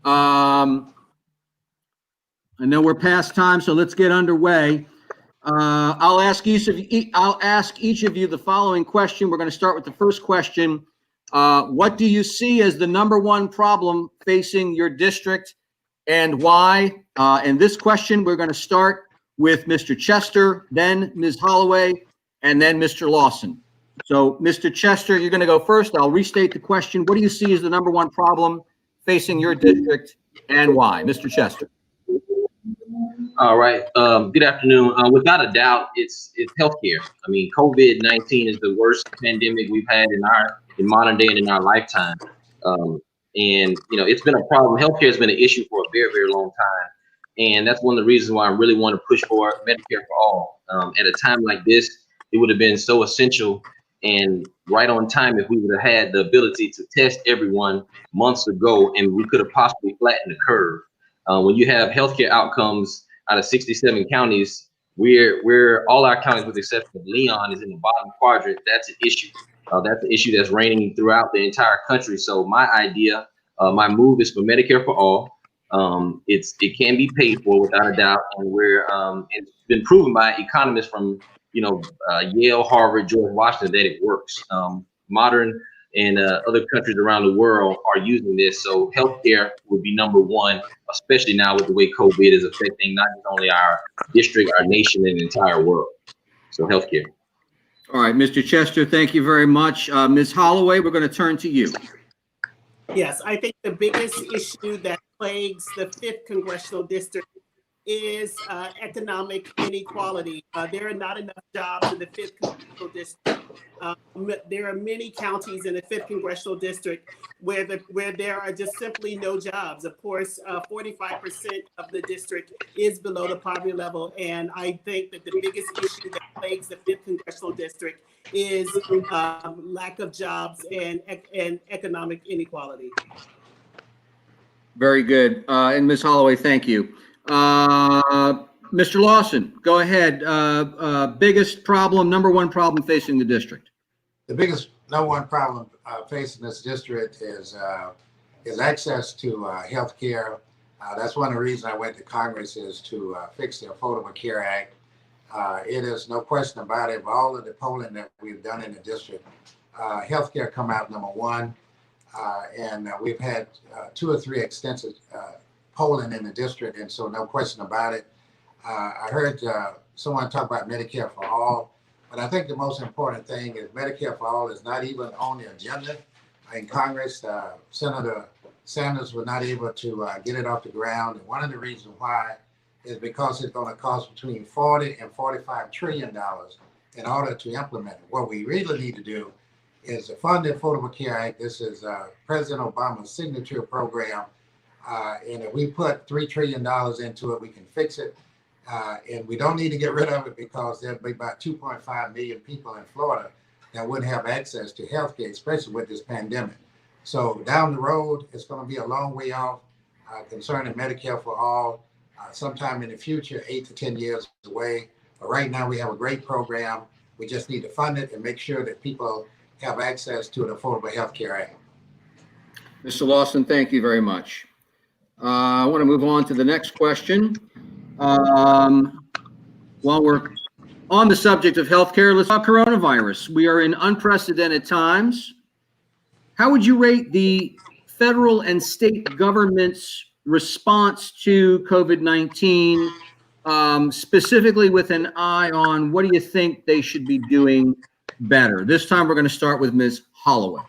I know we're past time, so let's get underway. I'll ask each of you the following question. We're going to start with the first question. What do you see as the number one problem facing your district, and why? And this question, we're going to start with Mr. Chester, then Ms. Holloway, and then Mr. Lawson. So, Mr. Chester, you're going to go first. I'll restate the question. What do you see as the number one problem facing your district, and why? Mr. Chester. All right. Good afternoon. Without a doubt, it's healthcare. I mean, COVID-19 is the worst pandemic we've had in modern day and in our lifetime. And it's been a problem. Healthcare has been an issue for a very, very long time, and that's one of the reasons why I really want to push for Medicare for all. At a time like this, it would have been so essential and right on time if we would have had the ability to test everyone months ago, and we could have possibly flattened the curve. When you have healthcare outcomes out of 67 counties, we're all our counties, with the exception of Leon, is in the bottom quadrant. That's an issue. That's an issue that's reigning throughout the entire country. So my idea, my move is for Medicare for all. It can be paid for without a doubt, and it's been proven by economists from Yale, Harvard, George Washington that it works. Modern and other countries around the world are using this. So healthcare would be number one, especially now with the way COVID is affecting not only our district, our nation, and the entire world. So healthcare. All right, Mr. Chester, thank you very much. Ms. Holloway, we're going to turn to you. Yes, I think the biggest issue that plagues the 5th Congressional District is economic inequality. There are not enough jobs in the 5th Congressional District. There are many counties in the 5th Congressional District where there are just simply no jobs. Of course, 45% of the district is below the poverty level, and I think that the biggest issue that plagues the 5th Congressional District is lack of jobs and economic inequality. Very good. And Ms. Holloway, thank you. Mr. Lawson, go ahead. Biggest problem, number one problem facing the district. The biggest number one problem facing this district is access to health care. That's one of the reasons I went to Congress, is to fix the Affordable Care Act. It is no question about it, but all of the polling that we've done in the district, health care come out number one. And we've had 2 or 3 extensive polling in the district, and so no question about it. I heard someone talk about Medicare for all, but I think the most important thing is Medicare for all is not even on the agenda in Congress. Senator Sanders was not able to get it off the ground, and one of the reasons why is because it's going to cost between $40 and $45 trillion in order to implement it. What we really need to do is to fund the Affordable Care Act. This is President Obama's signature program. And if we put $3 trillion into it, we can fix it. And we don't need to get rid of it, because there'll be about 2.5 million people in Florida that wouldn't have access to health care, especially with this pandemic. So down the road, it's going to be a long way off concerning Medicare for all. Sometime in the future, 8 to 10 years away. But right now, we have a great program. We just need to fund it and make sure that people have access to an Affordable Health Care Act. Mr. Lawson, thank you very much. I want to move on to the next question. While we're on the subject of healthcare, let's talk coronavirus. We are in unprecedented times. How would you rate the federal and state government's response to COVID-19, specifically with an eye on what do you think they should be doing better? This time we're going to start with Ms. Holloway.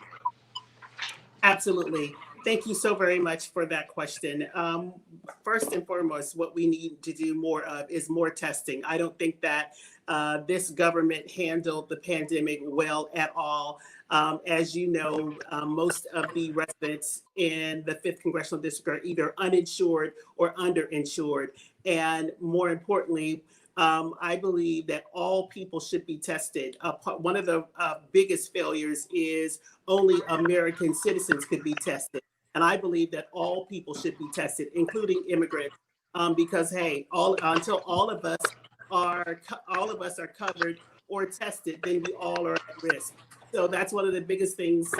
Absolutely. Thank you so very much for that question. First and foremost, what we need to do more of is more testing. I don't think that this government handled the pandemic well at all. As you know, most of the residents in the 5th Congressional District are either uninsured or underinsured. And more importantly, I believe that all people should be tested. One of the biggest failures is only American citizens could be tested. And I believe that all people should be tested, including immigrants, because hey, until all of us are covered or tested, then we all are at risk. So that's one of the biggest things,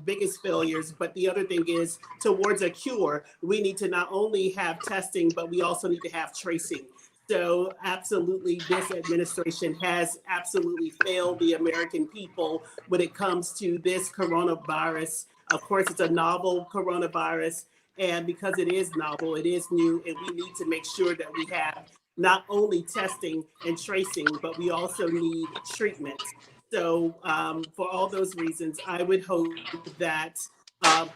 biggest failures. But the other thing is, towards a cure, we need to not only have testing, but we also need to have tracing. So absolutely, this administration has absolutely failed the American people when it comes to this coronavirus. Of course, it's a novel coronavirus. And because it is novel, it is new, and we need to make sure that we have not only testing and tracing, but we also need treatment. So for all those reasons, I would hope that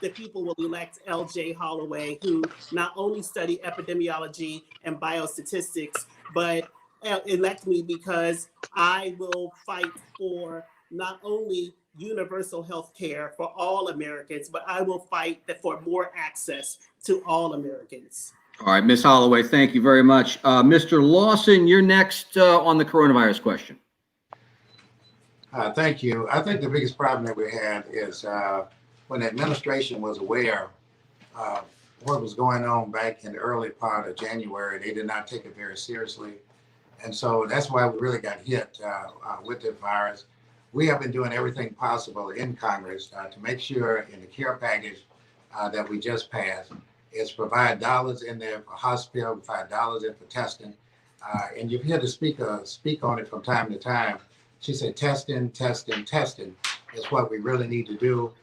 the people will elect L.J. Holloway, who not only study epidemiology and biostatistics, but elect me because I will fight for not only universal health care for all Americans, but I will fight for more access to all Americans. All right, Ms. Holloway, thank you very much. Mr. Lawson, you're next on the coronavirus question. Thank you. I think the biggest problem that we had is when the administration was aware of what was going on back in the early part of January, they did not take it very seriously. And so that's why we really got hit with the virus. We have been doing everything possible in Congress to make sure in the care package that we just passed is provide dollars in there for hospital, provide dollars in for testing. And you've heard the speaker speak on it from time to time. She said, testing, testing, testing is what we really need to do.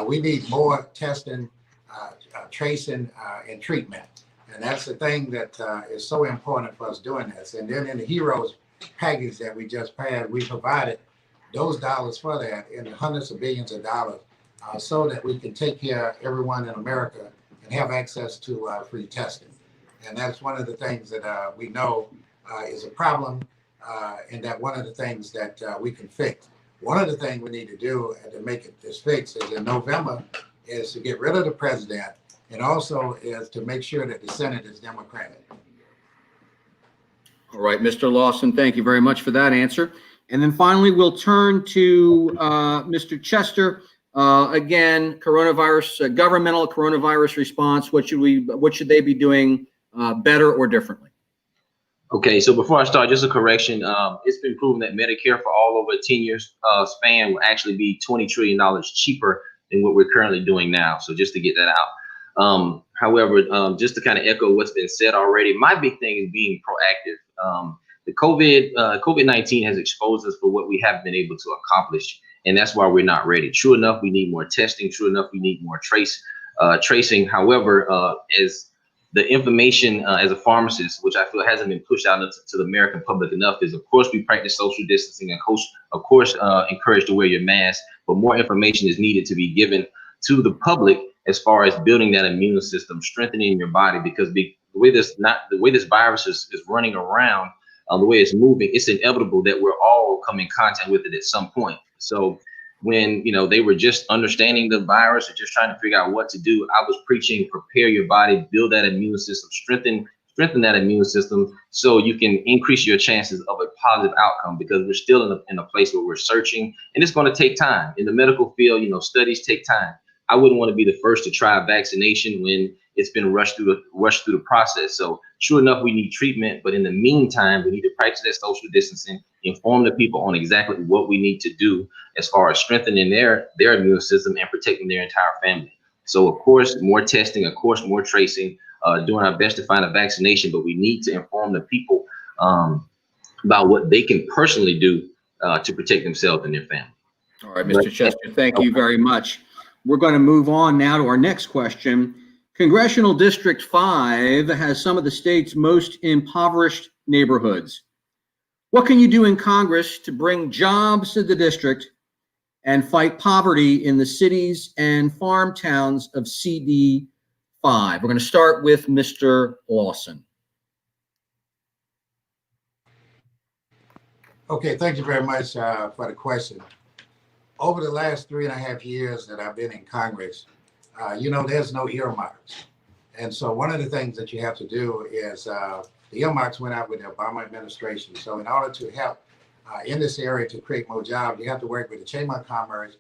We need more testing, tracing, and treatment. And that's the thing that is so important for us doing this. And then in the HEROES package that we just passed, we provided those dollars for that in the hundreds of billions of dollars so that we can take care of everyone in America and have access to free testing. And that's one of the things that we know is a problem. And that one of the things that we can fix. One of the things we need to do to make it this fix is in November is to get rid of the president and also is to make sure that the Senate is Democratic. All right, Mr. Lawson, thank you very much for that answer. And then finally, we'll turn to Mr. Chester. Again, coronavirus, governmental coronavirus response. What should they be doing better or differently? Okay, so before I start, just a correction. It's been proven that Medicare for all over a 10 years span will actually be $20 trillion cheaper than what we're currently doing now. So just to get that out. However, just to kind of echo what's been said already, my big thing is being proactive. The COVID-19 has exposed us for what we haven't been able to accomplish, and that's why we're not ready. True enough, we need more testing. True enough, we need more tracing. However, as the information as a pharmacist, which I feel hasn't been pushed out to the American public enough, is of course we practice social distancing and of course encourage to wear your mask, but more information is needed to be given to the public as far as building that immune system, strengthening your body, because the way this virus is running around, the way it's moving, it's inevitable that we're all come in contact with it at some point. So when they were just understanding the virus or just trying to figure out what to do, I was preaching prepare your body, build that immune system, strengthen that immune system so you can increase your chances of a positive outcome, because we're still in a place where we're searching, and it's going to take time. In the medical field, studies take time. I wouldn't want to be the first to try a vaccination when it's been rushed through the process. So sure enough, we need treatment, but in the meantime, we need to practice that social distancing, inform the people on exactly what we need to do as far as strengthening their immune system and protecting their entire family. So of course, more testing, of course, more tracing, doing our best to find a vaccination, but we need to inform the people about what they can personally do to protect themselves and their family. All right, Mr. Chester, thank you very much. We're going to move on now to our next question. Congressional District 5 has some of the state's most impoverished neighborhoods. What can you do in Congress to bring jobs to the district and fight poverty in the cities and farm towns of CD5? We're going to start with Mr. Lawson. Okay, thank you very much for the question. Over the last 3.5 years that I've been in Congress, there's no earmarks. And so one of the things that you have to do is the earmarks went out with the Obama administration. So in order to help in this area to create more jobs, you have to work with the Chamber of Commerce,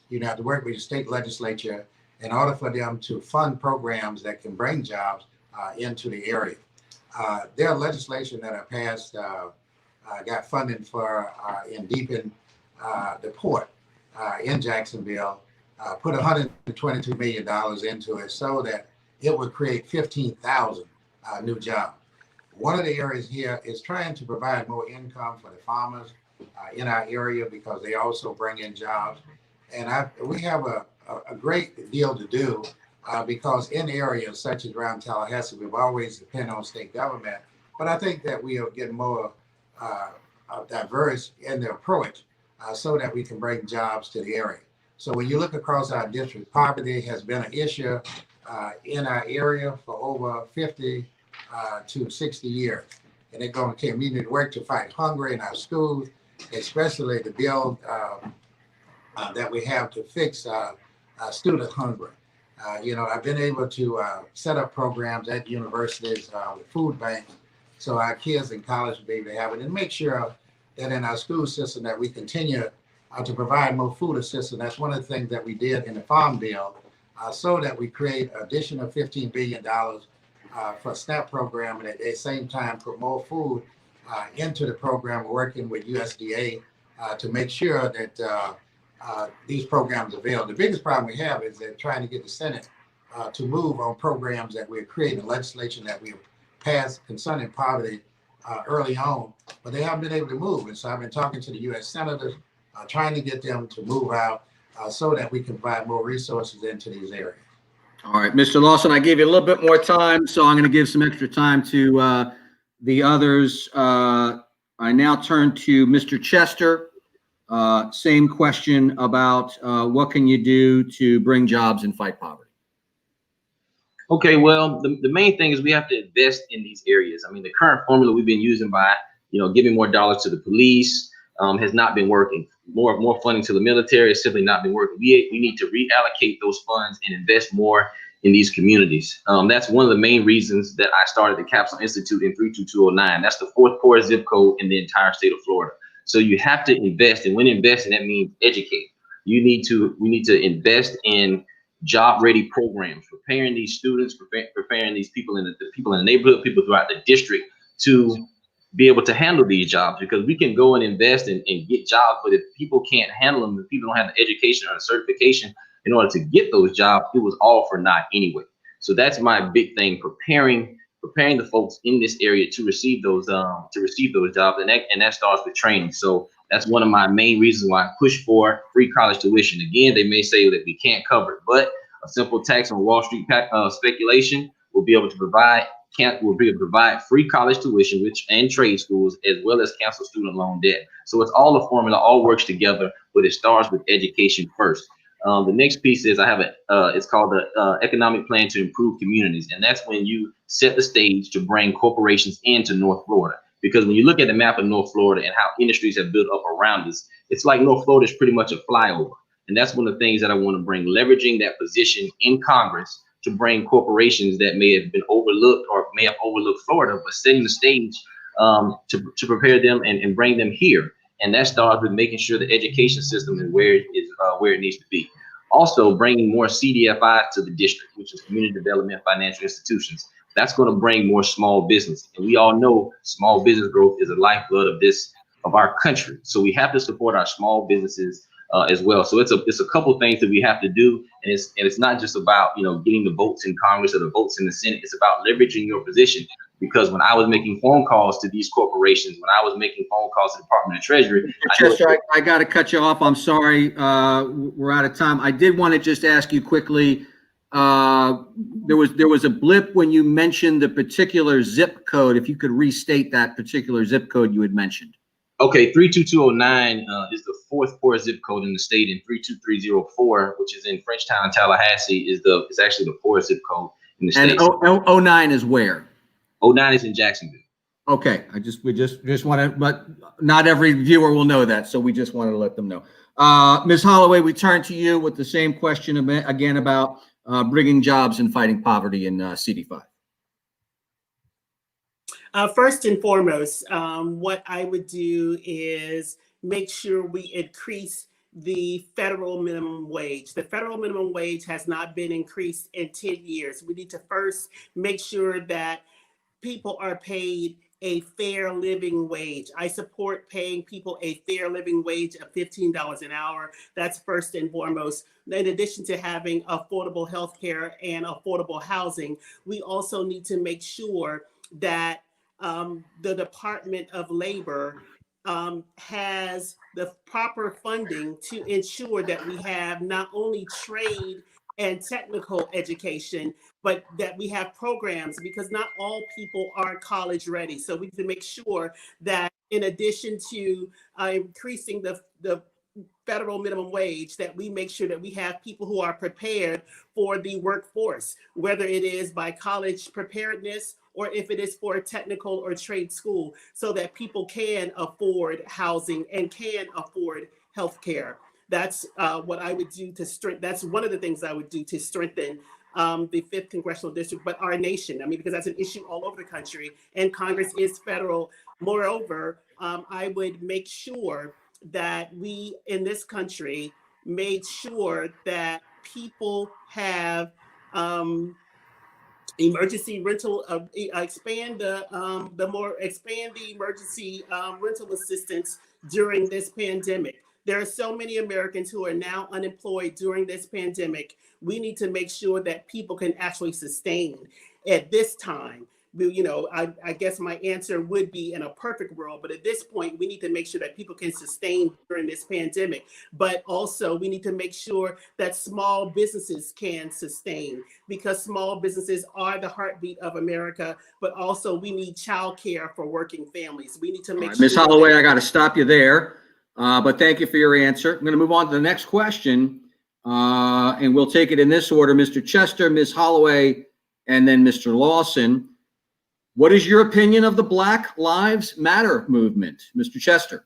you have to work with the state legislature in order for them to fund programs that can bring jobs into the area. There are legislation that are passed, got funding for in deepening the port. in Jacksonville, put $122 million into it so that it would create 15,000 new jobs. One of the areas here is trying to provide more income for the farmers in our area because they also bring in jobs. And we have a great deal to do because in areas such as around Tallahassee, we've always depended on state government. But I think that we are getting more diverse in the approach so that we can bring jobs to the area. So when you look across our district, poverty has been an issue in our area for over 50 to 60 years. And they're going to continue to work to fight hunger in our schools, especially to build that we have to fix student hunger. I've been able to set up programs at universities with food banks so our kids in college will be able to have it, and make sure that in our school system that we continue to provide more food assistance. That's one of the things that we did in the Farm Bill so that we create additional $15 billion for a SNAP program, and at the same time put more food into the program, working with USDA to make sure that these programs avail. The biggest problem we have is that trying to get the Senate to move on programs that we're creating, legislation that we have passed concerning poverty early on, but they haven't been able to move. And so I've been talking to the U.S. senators, trying to get them to move out so that we can provide more resources into these areas. All right, Mr. Lawson, I gave you a little bit more time, so I'm going to give some extra time to the others. I now turn to Mr. Chester. Same question about what can you do to bring jobs and fight poverty? Okay, well, the main thing is we have to invest in these areas. I mean, the current formula we've been using by, giving more dollars to the police has not been working. More funding to the military has simply not been working. We need to reallocate those funds and invest more in these communities. That's one of the main reasons that I started the Capsule Institute in 32209. That's the fourth poorest zip code in the entire state of Florida. So you have to invest, and when investing, that means educate. We need to invest in job-ready programs, preparing these students, preparing these people in the neighborhood, people throughout the district to be able to handle these jobs, because we can go and invest and get jobs, but if people can't handle them, if people don't have the education or the certification in order to get those jobs, it was all for naught anyway. So that's my big thing, preparing the folks in this area to receive those jobs, and that starts with training. So that's one of my main reasons why I push for free college tuition. Again, they may say that we can't cover it, but a simple tax on Wall Street speculation will be able to provide free college tuition, and trade schools, as well as cancel student loan debt. So it's all a formula, all works together, but it starts with education first. The next piece is I have it's called the economic plan to improve communities, and that's when you set the stage to bring corporations into North Florida. Because when you look at the map of North Florida and how industries have built up around us, it's like North Florida is pretty much a flyover. And that's one of the things that I want to bring, leveraging that position in Congress to bring corporations that may have been overlooked or may have overlooked Florida, but setting the stage to prepare them and bring them here. And that starts with making sure the education system is where it needs to be. Also, bringing more CDFIs to the district, which is community development financial institutions. That's going to bring more small business, and we all know small business growth is the lifeblood of our country. So we have to support our small businesses as well. So it's a couple things that we have to do, and it's not just about getting the votes in Congress or the votes in the Senate. It's about leveraging your position. Because when I was making phone calls to these corporations, when I was making phone calls to the Department of Treasury, Chester, I got to cut you off. I'm sorry, we're out of time. I did want to just ask you quickly. There was a blip when you mentioned the particular zip code. If you could restate that particular zip code you had mentioned. Okay, 32209 is the fourth poorest zip code in the state, and 32304, which is in Frenchtown, Tallahassee, is actually the poorest zip code in the state. And 09 is where? 09 is in Jacksonville. Okay, we just want to, but not every viewer will know that, so we just wanted to let them know. Ms. Holloway, we turn to you with the same question again about bringing jobs and fighting poverty in CD5. First and foremost, what I would do is make sure we increase the federal minimum wage. The federal minimum wage has not been increased in 10 years. We need to first make sure that people are paid a fair living wage. I support paying people a fair living wage of $15 an hour. That's first and foremost. In addition to having affordable health care and affordable housing, we also need to make sure that the Department of Labor has the proper funding to ensure that we have not only trade and technical education, but that we have programs, because not all people are college ready. So we need to make sure that in addition to increasing the federal minimum wage, that we make sure that we have people who are prepared for the workforce, whether it is by college preparedness or if it is for a technical or trade school, so that people can afford housing and can afford health care. That's what I would do to strengthen. That's one of the things I would do to strengthen the 5th congressional district, but our nation. I mean, because that's an issue all over the country, and Congress is federal. Moreover, I would make sure that we in this country made sure that people have emergency rental, expand the emergency rental assistance during this pandemic. There are so many Americans who are now unemployed during this pandemic. We need to make sure that people can actually sustain at this time. You know, I guess my answer would be in a perfect world, but at this point, we need to make sure that people can sustain during this pandemic. But also, we need to make sure that small businesses can sustain, because small businesses are the heartbeat of America. But also, we need childcare for working families. We need to make sure. Ms. Holloway, I got to stop you there, but thank you for your answer. I'm going to move on to the next question, and we'll take it in this order: Mr. Chester, Ms. Holloway, and then Mr. Lawson. What is your opinion of the Black Lives Matter movement, Mr. Chester?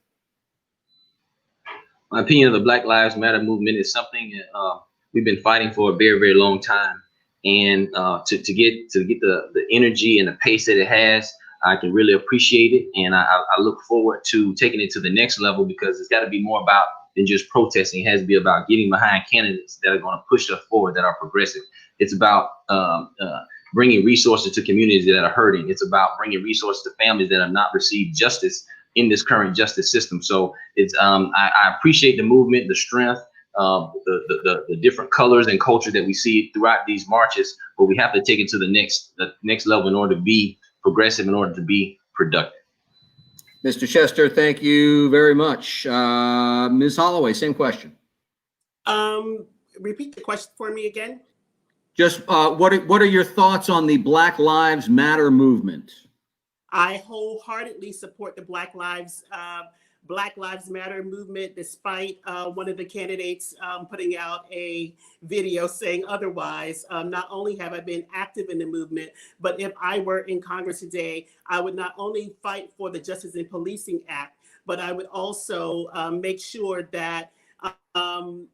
My opinion of the Black Lives Matter movement is something that we've been fighting for a very, very long time. And to get the energy and the pace that it has, I can really appreciate it. And I look forward to taking it to the next level, because it's got to be more about than just protesting. It has to be about getting behind candidates that are going to push us forward, that are progressive. It's about bringing resources to communities that are hurting. It's about bringing resources to families that have not received justice in this current justice system. So it's I appreciate the movement, the strength, the different colors and culture that we see throughout these marches, but we have to take it to the next level in order to be progressive, in order to be productive. Mr. Chester, thank you very much. Ms. Holloway, same question. Repeat the question for me again. Just what are your thoughts on the Black Lives Matter movement? I wholeheartedly support the Black Lives Matter movement, despite one of the candidates putting out a video saying otherwise. Not only have I been active in the movement, but if I were in Congress today, I would not only fight for the Justice in Policing Act, but I would also make sure that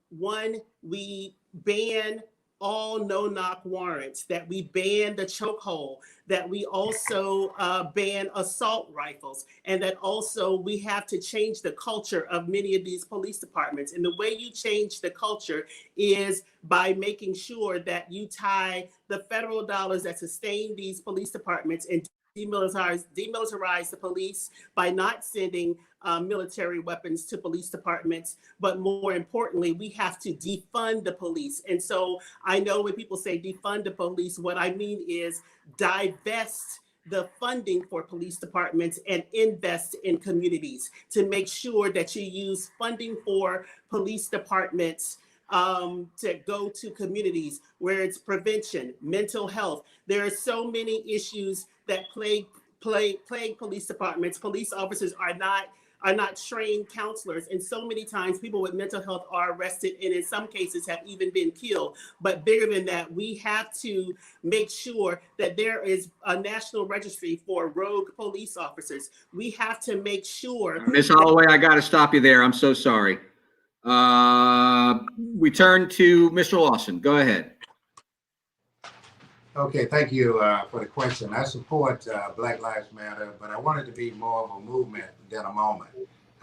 one, we ban all no-knock warrants, that we ban the chokehold, that we also ban assault rifles, and that also we have to change the culture of many of these police departments. And the way you change the culture is by making sure that you tie the federal dollars that sustain these police departments and demilitarize the police by not sending military weapons to police departments. But more importantly, we have to defund the police. And so I know when people say defund the police, what I mean is divest the funding for police departments and invest in communities, to make sure that you use funding for police departments to go to communities where it's prevention, mental health. There are so many issues that plague police departments. Police officers are not trained counselors, and so many times people with mental health are arrested and in some cases have even been killed. But bigger than that, we have to make sure that there is a national registry for rogue police officers. We have to make sure. Ms. Holloway, I got to stop you there. I'm so sorry. We turn to Mr. Lawson. Go ahead. Okay, thank you for the question. I support Black Lives Matter, but I want it to be more of a movement than a moment.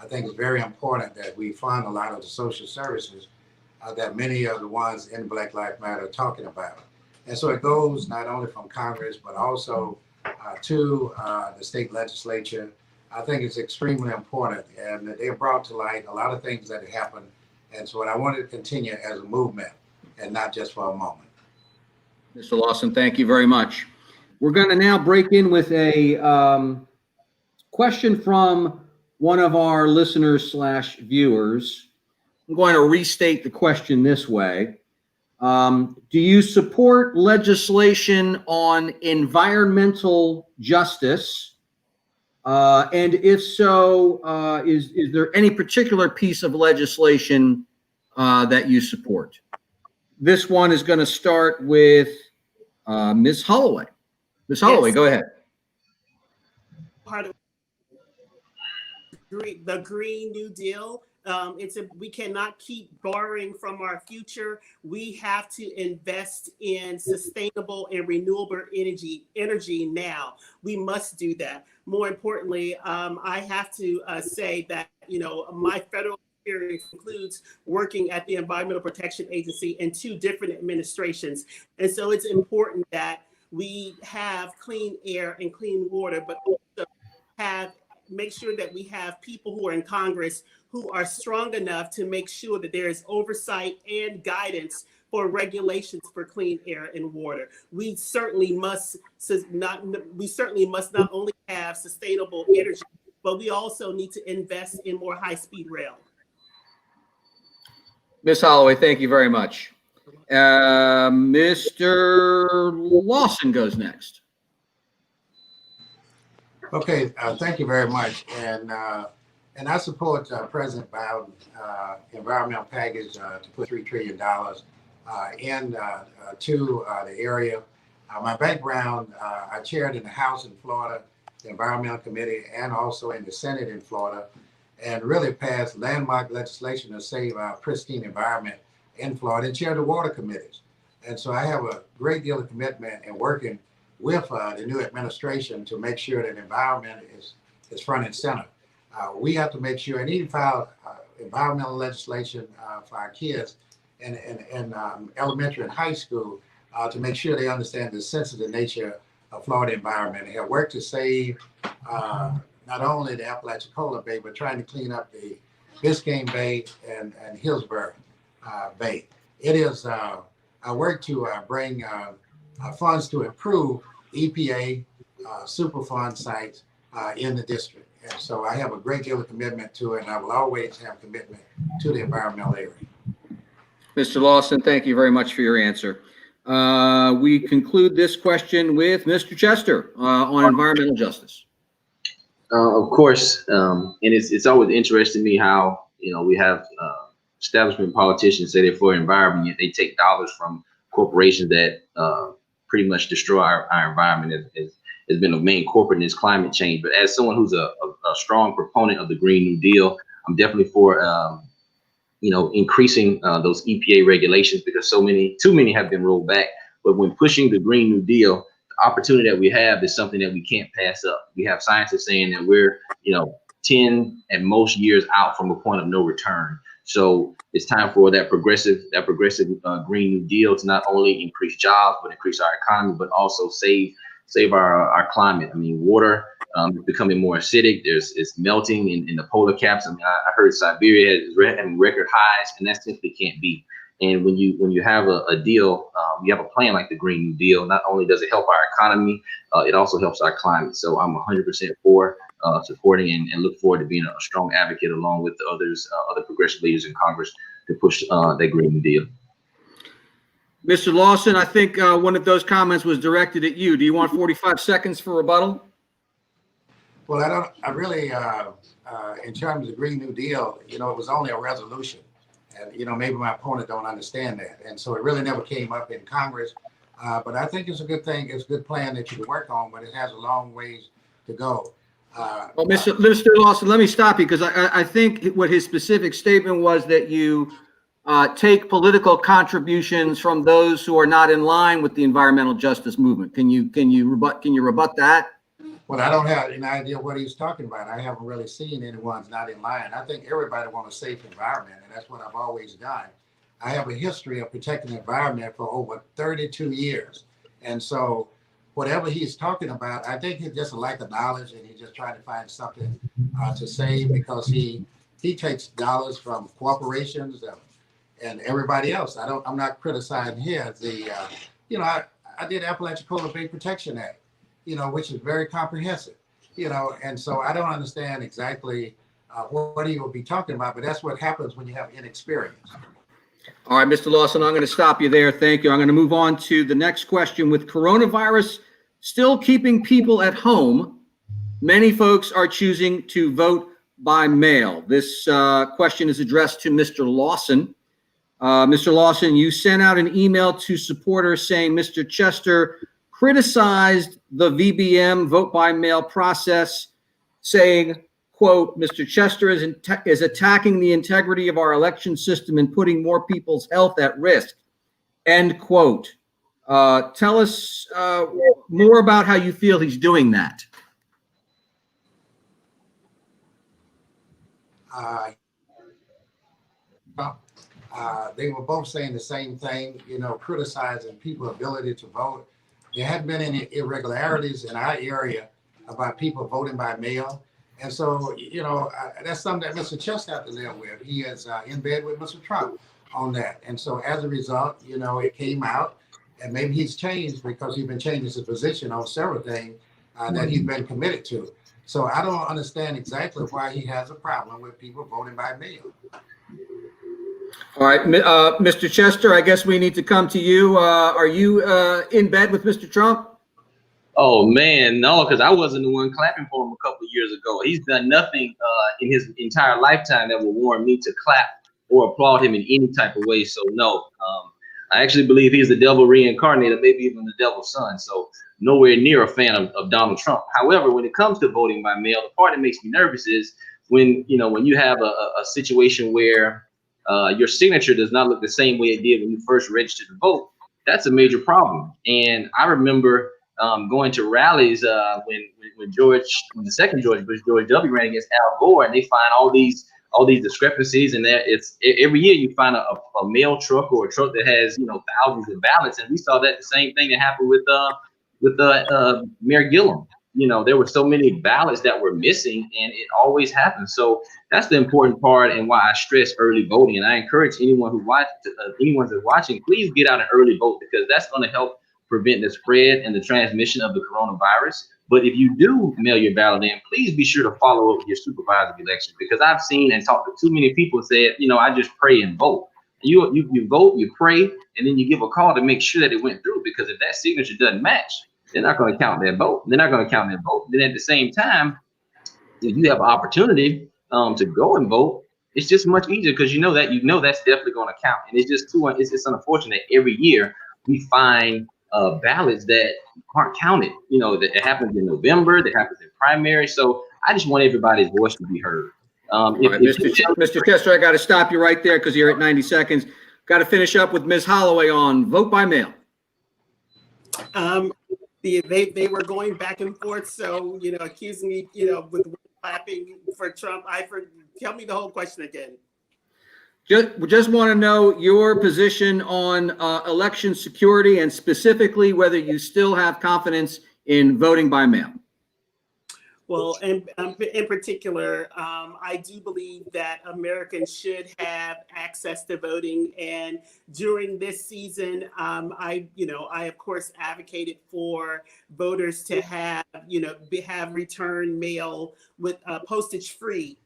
I think it's very important that we fund a lot of the social services that many of the ones in Black Lives Matter are talking about. And so it goes not only from Congress, but also to the state legislature. I think it's extremely important, and they brought to light a lot of things that have happened. And so I wanted to continue as a movement and not just for a moment. Mr. Lawson, thank you very much. We're going to now break in with a question from one of our listeners / viewers. I'm going to restate the question this way. Do you support legislation on environmental justice? And if so, is there any particular piece of legislation that you support? This one is going to start with Ms. Holloway. Ms. Holloway, Yes. go ahead. Part of the Green New Deal. We cannot keep borrowing from our future. We have to invest in sustainable and renewable energy now. We must do that. More importantly, I have to say that, my federal experience includes working at the Environmental Protection Agency in 2 different administrations. And so it's important that we have clean air and clean water, but also make sure that we have people who are in Congress who are strong enough to make sure that there is oversight and guidance for regulations for clean air and water. We certainly must not only have sustainable energy, but we also need to invest in more high-speed rail. Ms. Holloway, thank you very much. Mr. Lawson goes next. Okay, thank you very much. And I support President Biden's environmental package to put $3 trillion to the area. My background, I chaired in the House in Florida, the Environmental Committee, and also in the Senate in Florida, and really passed landmark legislation to save our pristine environment in Florida, and chaired the water committees. And so I have a great deal of commitment in working with the new administration to make sure that the environment is front and center. We have to make sure, and even file environmental legislation for our kids in elementary and high school to make sure they understand the sensitive nature of Florida environment and have worked to save not only the Apalachicola Bay, but trying to clean up the Biscayne Bay and Hillsborough Bay. It is our work to bring funds to improve EPA Superfund sites in the district. And so I have a great deal of commitment to it, and I will always have commitment to the environmental area. Mr. Lawson, thank you very much for your answer. We conclude this question with Mr. Chester on environmental justice. Of course, and it's always interesting to me how we have establishment politicians say they're for environment, yet they take dollars from corporations that pretty much destroy our environment. Has been a main corporate in this climate change. But as someone who's a strong proponent of the Green New Deal, I'm definitely for increasing those EPA regulations, because too many have been rolled back. But when pushing the Green New Deal, the opportunity that we have is something that we can't pass up. We have scientists saying that we're 10 at most years out from a point of no return. So it's time for that progressive Green New Deal to not only increase jobs, but increase our economy, but also save our climate. I mean, water is becoming more acidic. It's melting in the polar caps. I mean, I heard Siberia is having record highs, and that simply can't be. And when you have a deal, you have a plan like the Green New Deal, not only does it help our economy, it also helps our climate. So I'm 100% for supporting and look forward to being a strong advocate along with the other progressive leaders in Congress to push that Green New Deal. Mr. Lawson, I think one of those comments was directed at you. Do you want 45 seconds for rebuttal? Well, I really, in terms of the Green New Deal, it was only a resolution. And, maybe my opponent don't understand that. And so it really never came up in Congress. But I think it's a good thing. It's a good plan that you can work on, but it has a long ways to go. Well, Mr. Lawson, let me stop you, because I think what his specific statement was that you take political contributions from those who are not in line with the environmental justice movement. Can you rebut that? Well, I don't have any idea what he's talking about. I haven't really seen anyone's not in line. I think everybody wants a safe environment, and that's what I've always done. I have a history of protecting the environment for over 32 years. And so whatever he's talking about, I think he's just a lack of knowledge, and he's just trying to find something to say, because he takes dollars from corporations and everybody else. I'm not criticizing here. I did Apalachicola Bay Protection Act, which is very comprehensive, and so I don't understand exactly what he will be talking about, but that's what happens when you have inexperience. All right, Mr. Lawson, I'm going to stop you there. Thank you. I'm going to move on to the next question. With coronavirus still keeping people at home, many folks are choosing to vote by mail. This question is addressed to Mr. Lawson. Mr. Lawson, you sent out an email to supporters saying Mr. Chester criticized the VBM vote by mail process, saying, quote, Mr. Chester is attacking the integrity of our election system and putting more people's health at risk, end quote. Tell us more about how you feel he's doing that. They were both saying the same thing, criticizing people's ability to vote. There had been any irregularities in our area about people voting by mail. And so, that's something that Mr. Chester has to live with. He is in bed with Mr. Trump on that. And so as a result, it came out, and maybe he's changed because he's been changing his position on several things that he's been committed to. So I don't understand exactly why he has a problem with people voting by mail. All right, Mr. Chester, I guess we need to come to you. Are you in bed with Mr. Trump? Oh man, no, because I wasn't the one clapping for him a couple of years ago. He's done nothing in his entire lifetime that will warrant me to clap or applaud him in any type of way. So no, I actually believe he's the devil reincarnated, maybe even the devil's son. So nowhere near a fan of Donald Trump. However, when it comes to voting by mail, the part that makes me nervous is when you have a situation where your signature does not look the same way it did when you first registered to vote. That's a major problem. And I remember going to rallies when the second George Bush, George W. ran against Al Gore, and they find all these discrepancies, and it's every year you find a mail truck or a truck that has thousands of ballots, and we saw that the same thing that happened with Mayor Gillum. There were so many ballots that were missing, and it always happens. So that's the important part, and why I stress early voting. And I encourage anyone who's watching, please get out and early vote, because that's going to help prevent the spread and the transmission of the coronavirus. But if you do mail your ballot in, please be sure to follow up with your supervisor of elections, because I've seen and talked to too many people who said, I just pray and vote. You vote, you pray, and then you give a call to make sure that it went through, because if that signature doesn't match, they're not going to count their vote. Then at the same time, if you have an opportunity to go and vote, it's just much easier, because that's definitely going to count. And it's just it's unfortunate that every year we find ballots that aren't counted. That it happens in November, that happens in primary. So I just want everybody's voice to be heard. Mr. Chester, I got to stop you right there because you're at 90 seconds. Got to finish up with Ms. Holloway on vote by mail. They were going back and forth, so accusing me, with clapping for Trump. Tell me the whole question again. Just want to know your position on election security, and specifically whether you still have confidence in voting by mail. Well, in particular, I do believe that Americans should have access to voting. And during this season, I of course advocated for voters to have return mail with postage-free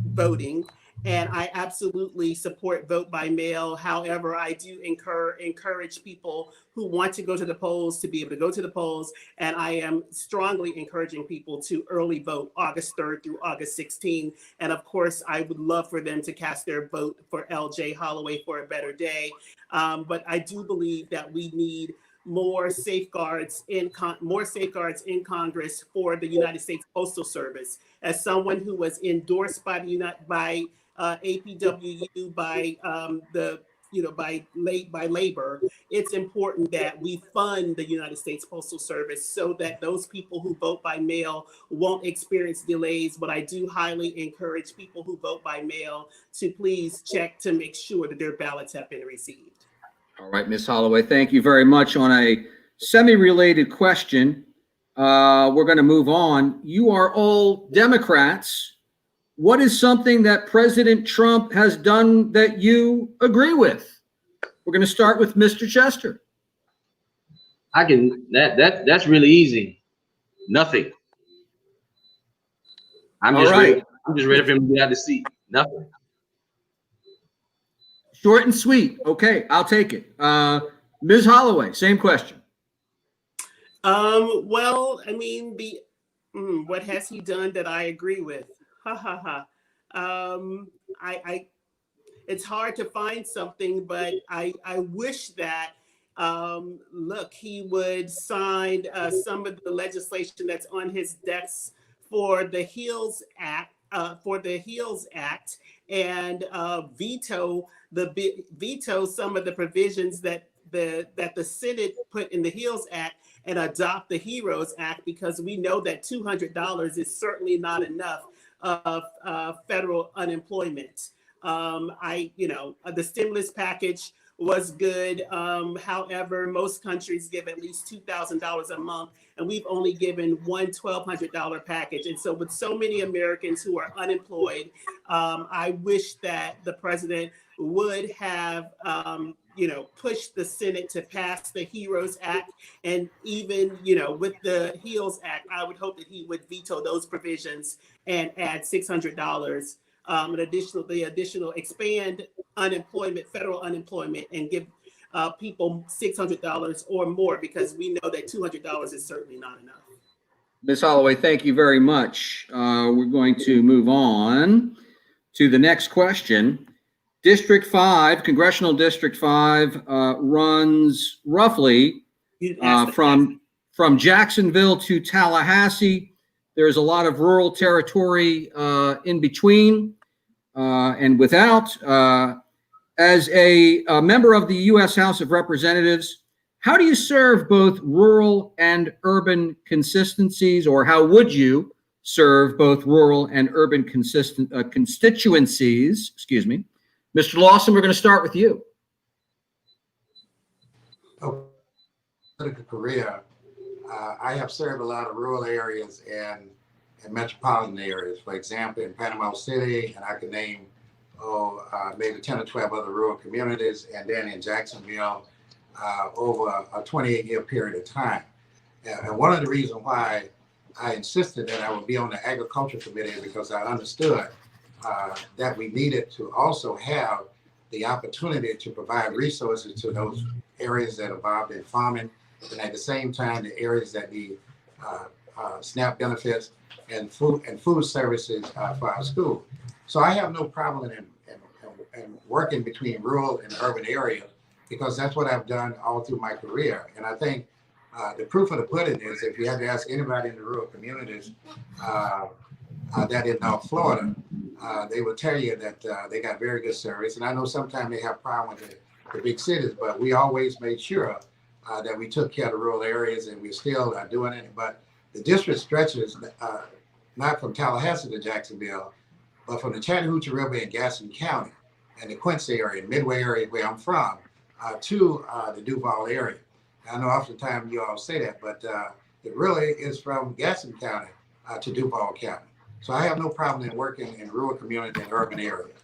voting. And I absolutely support vote by mail. However, I do encourage people who want to go to the polls to be able to go to the polls. And I am strongly encouraging people to early vote August 3rd through August 16th. And of course, I would love for them to cast their vote for LJ Holloway for a better day. But I do believe that we need more safeguards in Congress for the United States Postal Service. As someone who was endorsed by APWU, by labor, it's important that we fund the United States Postal Service so that those people who vote by mail won't experience delays. But I do highly encourage people who vote by mail to please check to make sure that their ballots have been received. All right, Ms. Holloway, thank you very much. On a semi-related question. We're going to move on. You are all Democrats. What is something that President Trump has done that you agree with? We're going to start with Mr. Chester. That's really easy. Nothing. I'm just ready for him to get out of the seat. Nothing. Short and sweet. Okay, I'll take it. Ms. Holloway, same question. Well, I mean, what has he done that I agree with? Ha ha ha. It's hard to find something, but I wish that look, he would sign some of the legislation that's on his desk for the HEALS Act, and veto some of the provisions that the Senate put in the HEALS Act and adopt the HEROES Act, because we know that $200 is certainly not enough of federal unemployment. The stimulus package was good. However, most countries give at least $2,000 a month, and we've only given one $1,200 package. And so with so many Americans who are unemployed, I wish that the president would have pushed the Senate to pass the HEROES Act. And even, with the HEALS Act, I would hope that he would veto those provisions and add $600. Additional expand unemployment, federal unemployment, and give people $600 or more, because we know that $200 is certainly not enough. Ms. Holloway, thank you very much. We're going to move on to the next question. District 5, Congressional District 5 runs roughly from Jacksonville to Tallahassee. There's a lot of rural territory in between and without. As a member of the U.S. House of Representatives, how do you serve both rural and urban consistencies, or how would you serve both rural and urban constituencies? Excuse me. Mr. Lawson, we're going to start with you. Political career, I have served a lot of rural areas and metropolitan areas. For example, in Panama City, and I can name maybe 10 or 12 other rural communities, and then in Jacksonville over a 28-year period of time. And one of the reasons why I insisted that I would be on the Agriculture Committee, because I understood that we needed to also have the opportunity to provide resources to those areas that are involved in farming, and at the same time, the areas that need SNAP benefits and food services for our school. So I have no problem in working between rural and urban areas, because that's what I've done all through my career. And I think the proof of the pudding is, if you had to ask anybody in the rural communities that in North Florida, they will tell you that they got very good service. And I know sometimes they have problems with the big cities, but we always made sure that we took care of the rural areas, and we still are doing it. But the district stretches not from Tallahassee to Jacksonville, but from the Chattahoochee River in Gaston County and the Quincy area, Midway area where I'm from, to the Duval area. I know oftentimes you all say that, but it really is from Gaston County to Duval County. So I have no problem in working in rural community and urban areas.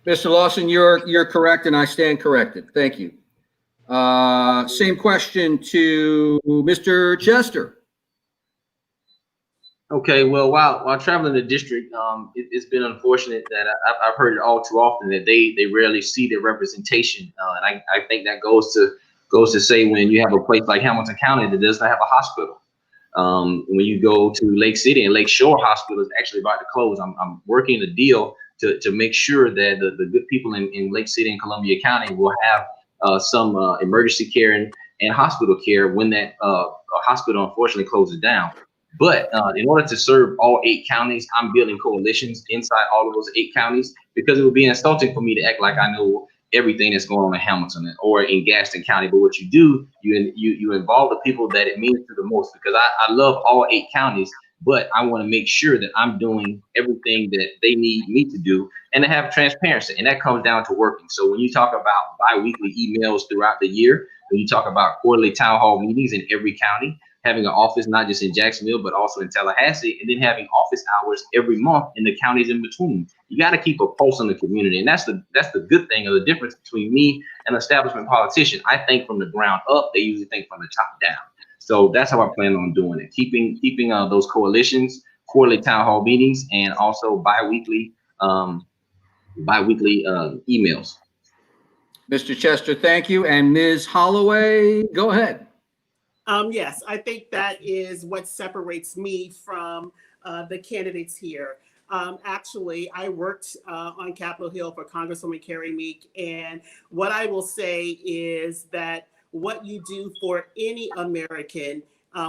Mr. Lawson, you're correct, and I stand corrected. Thank you. Same question to Mr. Chester. Okay, well, while traveling the district, it's been unfortunate that I've heard it all too often that they rarely see the representation, and I think that goes to say, when you have a place like Hamilton County that does not have a hospital. When you go to Lake City, and Lake Shore Hospital is actually about to close. I'm working a deal to make sure that the good people in Lake City and Columbia County will have some emergency care and hospital care when that hospital unfortunately closes down. But in order to serve all 8 counties, I'm building coalitions inside all of those 8 counties, because it would be insulting for me to act like I know everything that's going on in Hamilton or in Gaston County. But what you do, you involve the people that it means to the most, because I love all 8 counties, but I want to make sure that I'm doing everything that they need me to do and to have transparency. And that comes down to working. So when you talk about bi-weekly emails throughout the year, when you talk about quarterly town hall meetings in every county, having an office not just in Jacksonville, but also in Tallahassee, and then having office hours every month in the counties in between. You got to keep a pulse on the community. And that's the good thing, or the difference between me and an establishment politician. I think from the ground up, they usually think from the top down. So that's how I plan on doing it. Keeping those coalitions, quarterly town hall meetings, and also bi-weekly emails. Mr. Chester, thank you. And Ms. Holloway, go ahead. Yes, I think that is what separates me from the candidates here. Actually, I worked on Capitol Hill for Congresswoman Carrie Meek, and what I will say is that what you do for any American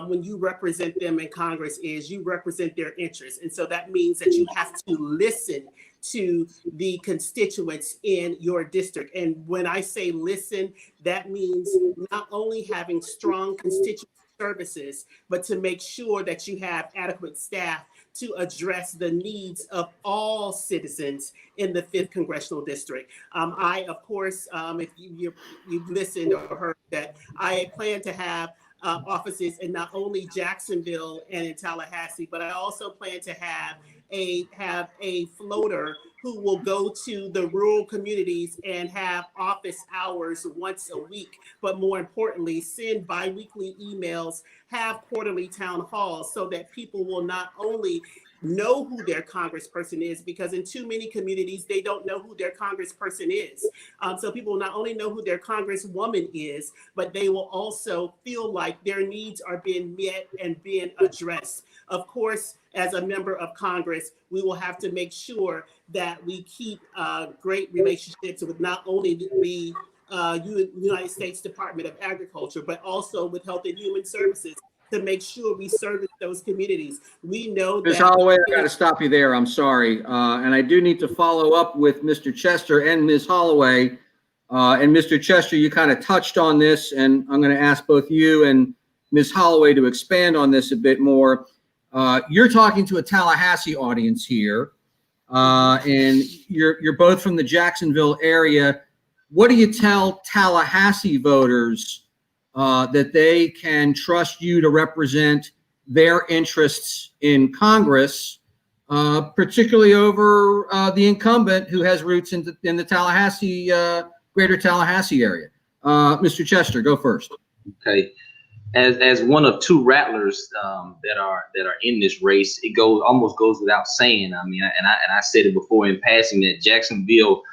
when you represent them in Congress is you represent their interests. And so that means that you have to listen to the constituents in your district. And when I say listen, that means not only having strong constituent services, but to make sure that you have adequate staff to address the needs of all citizens in the 5th Congressional District. I, of course, if you've listened or heard that, I plan to have offices in not only Jacksonville and in Tallahassee, but I also plan to have a floater who will go to the rural communities and have office hours once a week, but more importantly, send bi-weekly emails, have quarterly town halls so that people will not only know who their congressperson is, because in too many communities, they don't know who their congressperson is. So people will not only know who their congresswoman is, but they will also feel like their needs are being met and being addressed. Of course, as a member of Congress, we will have to make sure that we keep great relationships with not only the United States Department of Agriculture, but also with Health and Human Services, to make sure we service those communities. We know Ms. that— Holloway, I got to stop you there. I'm sorry. And I do need to follow up with Mr. Chester and Ms. Holloway. And Mr. Chester, you kind of touched on this, and I'm going to ask both you and Ms. Holloway to expand on this a bit more. You're talking to a Tallahassee audience here, and you're both from the Jacksonville area. What do you tell Tallahassee voters that they can trust you to represent their interests in Congress, particularly over the incumbent who has roots in the Tallahassee, greater Tallahassee area? Mr. Chester, go first. Okay. As one of two rattlers that are in this race, it almost goes without saying. I mean, and I said it before in passing that Jacksonville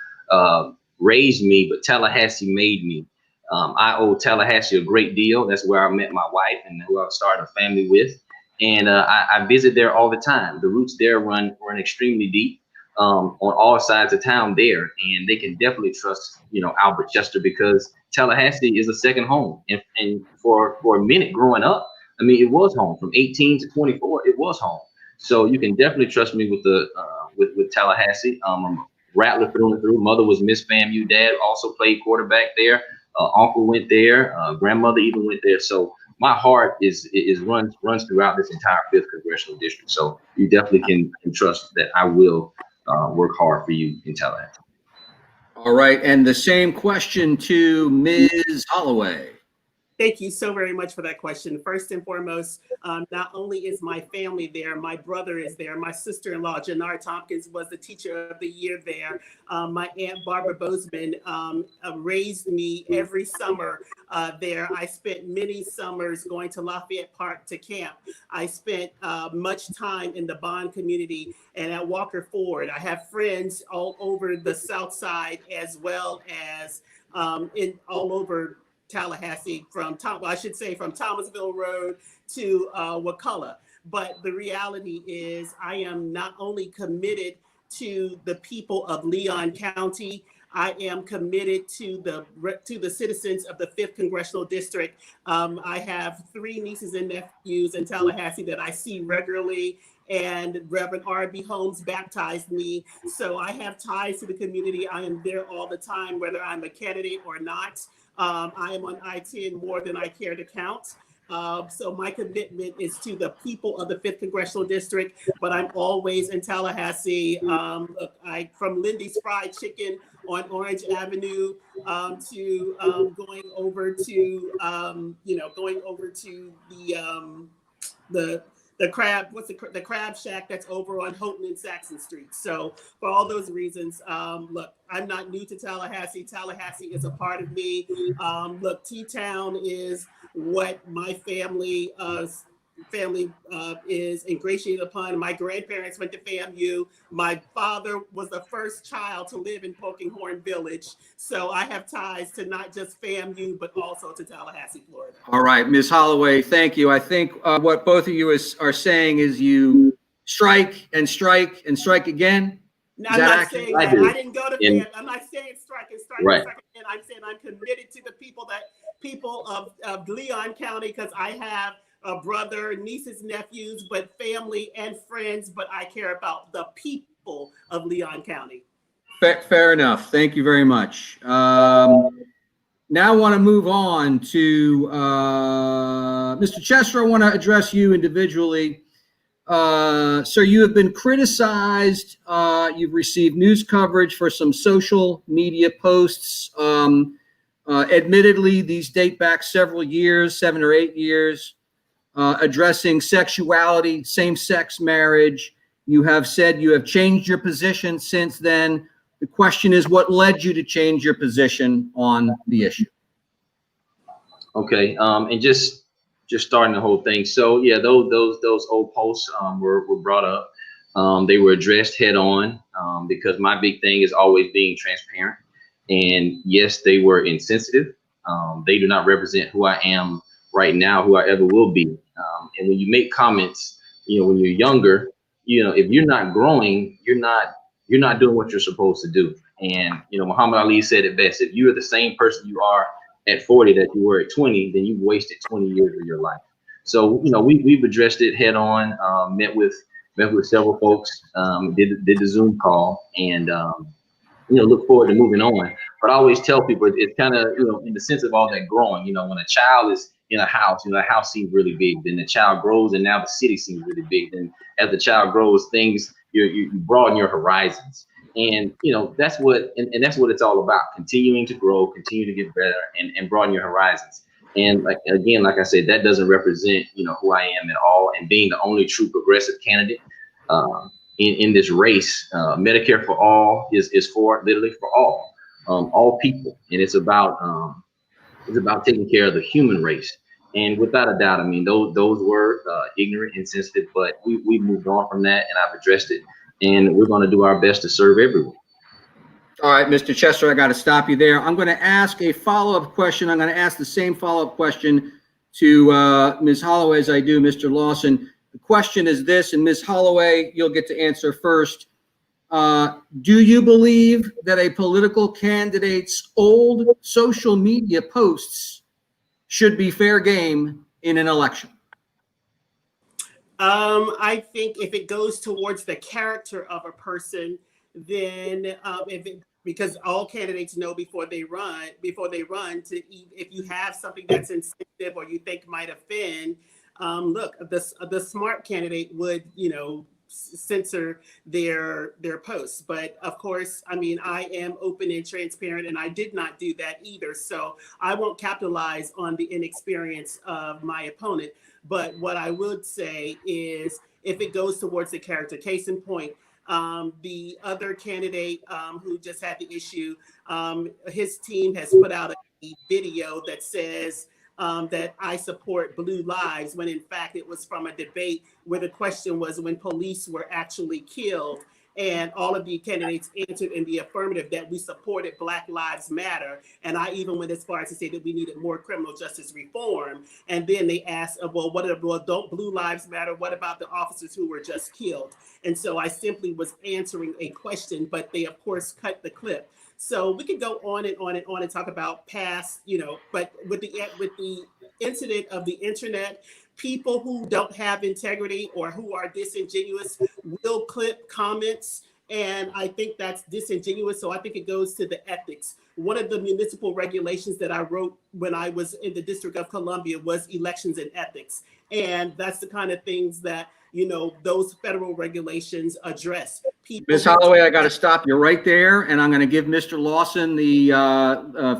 raised me, but Tallahassee made me. I owe Tallahassee a great deal. That's where I met my wife and who I started a family with. And I visit there all the time. The roots there run extremely deep on all sides of town there, and they can definitely trust Albert Chester, because Tallahassee is a second home. And for a minute growing up, I mean, it was home. From 18 to 24, it was home. So you can definitely trust me with the with Tallahassee. I'm a rattler through and through. Mother was Miss FAMU. Dad also played quarterback there. Uncle went there. Grandmother even went there. So my heart runs throughout this entire 5th Congressional District. So you definitely can trust that I will work hard for you in Tallahassee. All right, and the same question to Ms. Holloway. Thank you so very much for that question. First and foremost, not only is my family there, my brother is there. My sister-in-law, Jannar Tompkins, was the teacher of the year there. My Aunt Barbara Bozeman raised me every summer there. I spent many summers going to Lafayette Park to camp. I spent much time in the Bond community and at Walker Ford. I have friends all over the South Side, as well as all over Tallahassee, from Thomasville Road to Wakulla. But the reality is, I am not only committed to the people of Leon County, I am committed to the citizens of the 5th Congressional District. I have 3 nieces and nephews in Tallahassee that I see regularly, and Reverend R.B. Holmes baptized me. So I have ties to the community. I am there all the time, whether I'm a candidate or not. I am on I-10 more than I care to count. So my commitment is to the people of the 5th Congressional District, but I'm always in Tallahassee. Look, from Lindy's Fried Chicken on Orange Avenue to going over to the crab, the crab shack that's over on Houghton and Saxon Street. So for all those reasons, look, I'm not new to Tallahassee. Tallahassee is a part of me. Look, T-Town is what my family is ingratiated upon. My grandparents went to FAMU. My father was the first child to live in Polkinghorne Village. So I have ties to not just FAMU, but also to Tallahassee, Florida. All right, Ms. Holloway, thank you. I think what both of you are saying is you strike and strike and strike again. No, I'm not saying that. I didn't go to FAMU. I'm not saying strike and strike and strike again. I'm saying I'm committed to the people of Leon County, because I have a brother, nieces, nephews, but family and friends, but I care about the people of Leon County. Fair enough. Thank you very much. Now I want to move on to Mr. Chester. I want to address you individually. Sir, you have been criticized. You've received news coverage for some social media posts. Admittedly, these date back several years, 7 or 8 years. Addressing sexuality, same-sex marriage. You have said you have changed your position since then. The question is, what led you to change your position on the issue? Okay, and just starting the whole thing. So yeah, those old posts were brought up. They were addressed head on because my big thing is always being transparent. And yes, they were insensitive. They do not represent who I am right now, who I ever will be. And when you make comments, when you're younger, if you're not growing, you're not doing what you're supposed to do. And Muhammad Ali said it best: if you are the same person you are at 40 that you were at 20, then you've wasted 20 years of your life. So we've addressed it head on. Met with several folks. Did the Zoom call, and look forward to moving on. But I always tell people it's kind of in the sense of all that growing. When a child is in a house, the house seems really big. Then the child grows, and now the city seems really big. Then as the child grows, things you broaden your horizons. And that's what it's all about: continuing to grow, continue to get better, and broaden your horizons. And like I said, that doesn't represent who I am at all. And being the only true progressive candidate in this race, Medicare for all is for literally for all people, and it's about taking care of the human race. And without a doubt, I mean, those were ignorant, insensitive, but we moved on from that, and I've addressed it, and we're going to do our best to serve everyone. All right, Mr. Chester, I got to stop you there. I'm going to ask a follow-up question. I'm going to ask the same follow-up question to Ms. Holloway as I do Mr. Lawson. The question is this, and Ms. Holloway, you'll get to answer first. Do you believe that a political candidate's old social media posts should be fair game in an election? I think if it goes towards the character of a person, then because all candidates know before they run if you have something that's insensitive or you think might offend, look, the smart candidate would censor their posts. But of course, I mean, I am open and transparent, and I did not do that either. So I won't capitalize on the inexperience of my opponent. But what I would say is, if it goes towards the character, case in point, the other candidate who just had the issue, his team has put out a video that says that I support Blue Lives, when in fact it was from a debate where the question was when police were actually killed. And all of the candidates answered in the affirmative that we supported Black Lives Matter. And I even went as far as to say that we needed more criminal justice reform. And then they asked, don't Blue Lives Matter? What about the officers who were just killed? And so I simply was answering a question, but they of course cut the clip. So we could go on and on and on and talk about past, but with the incident of the internet, people who don't have integrity or who are disingenuous will clip comments And I think that's disingenuous. So I think it goes to the ethics. One of the municipal regulations that I wrote when I was in the District of Columbia was elections and ethics. And that's the kind of things that, you know, those federal regulations address. Ms. Holloway, I got to stop you right there, and I'm going to give Mr. Lawson the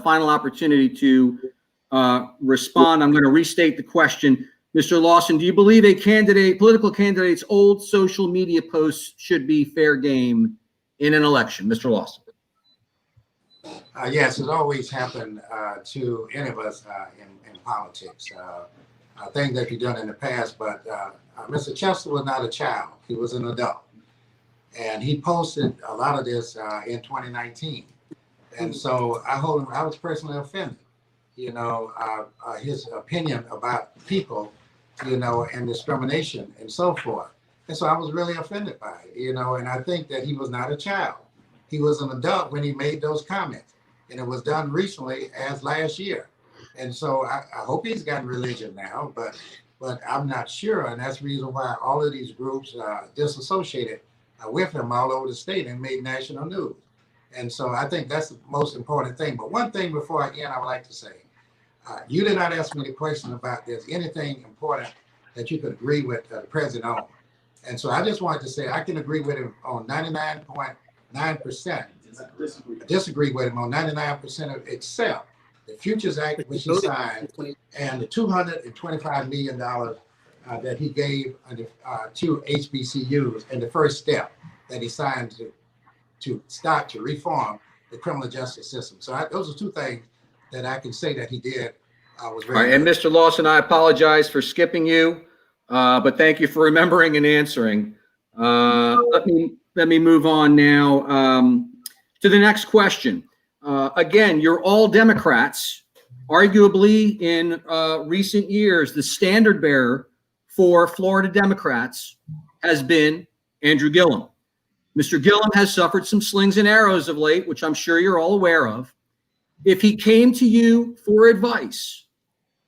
final opportunity to respond. I'm going to restate the question. Mr. Lawson, do you believe political candidate's old social media posts should be fair game in an election? Mr. Lawson. Yes, it's always happened to any of us in politics. Things that you've done in the past, but Mr. Chester was not a child. He was an adult. And he posted a lot of this in 2019. And so I was personally offended, you know, his opinion about people, you know, and discrimination and so forth. And so I was really offended by it, you know, and I think that he was not a child. He was an adult when he made those comments. And it was done recently as last year. And so I hope he's gotten religion now, but I'm not sure. And that's the reason why all of these groups disassociated with him all over the state and made national news. And so I think that's the most important thing. But one thing before I end, I would like to say, you did not ask me the question about there's anything important that you could agree with the president on. And so I just wanted to say I can agree with him on 99.9%. Disagree with him on 99% of except the Futures Act, which he signed, and the $225 million that he gave to HBCUs, and the first step that he signed to start to reform the criminal justice system. So those are two things that I can say that he did. Was very All right, and Mr. Lawson, I apologize for skipping you, but thank you for remembering and answering. Let me move on now to the next question. Again, you're all Democrats. Arguably, in recent years, the standard bearer for Florida Democrats has been Andrew Gillum. Mr. Gillum has suffered some slings and arrows of late, which I'm sure you're all aware of. If he came to you for advice,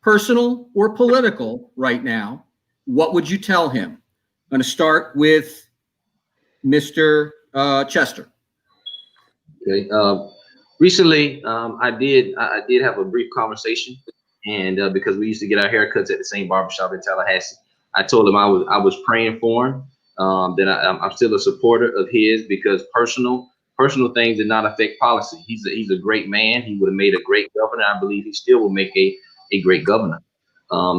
personal or political, right now, what would you tell him? I'm going to start with Mr. Chester. Okay. Recently, I did have a brief conversation, and because we used to get our haircuts at the same barbershop in Tallahassee, I told him I was praying for him. That I'm still a supporter of his because personal things did not affect policy. He's a great man. He would have made a great governor. I believe he still will make a great governor.